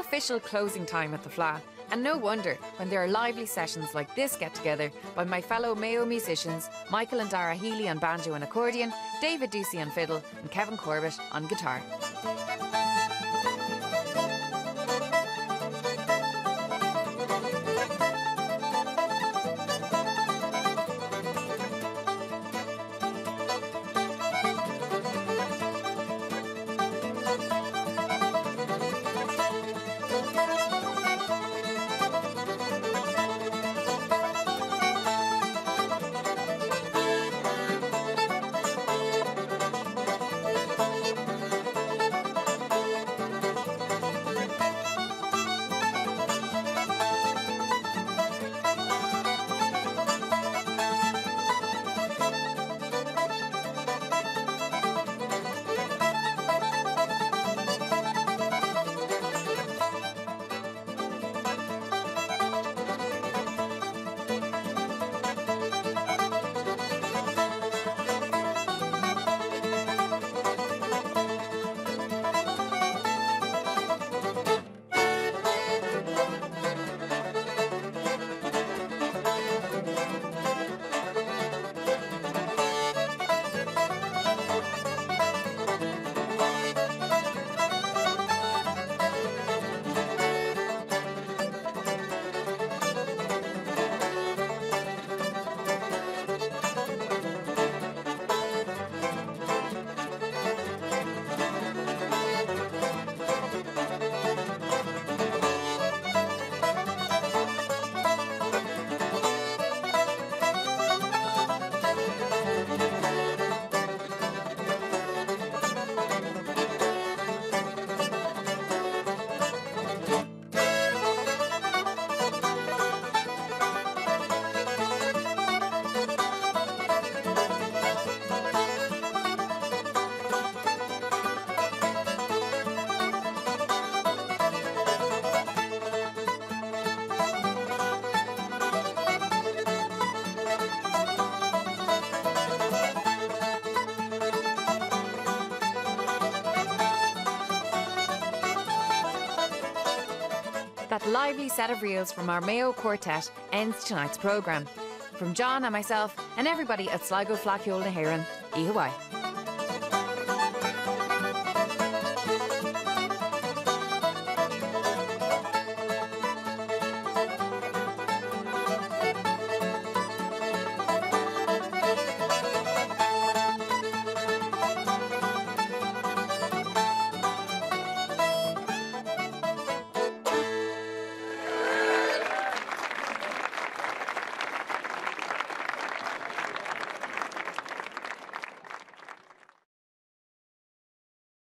official closing time at the Fleadh, and no wonder when there are lively sessions like this get-together by my fellow Mayo musicians, Micheal and Darragh Healy on banjo and accordion, David Doocey on fiddle and Kevin Corbett on guitar. That lively set of reels from our Mayo Quartet ends tonight's programme. From John and myself and everybody at Fleadh Cheoil na hÉireann, Ihuai.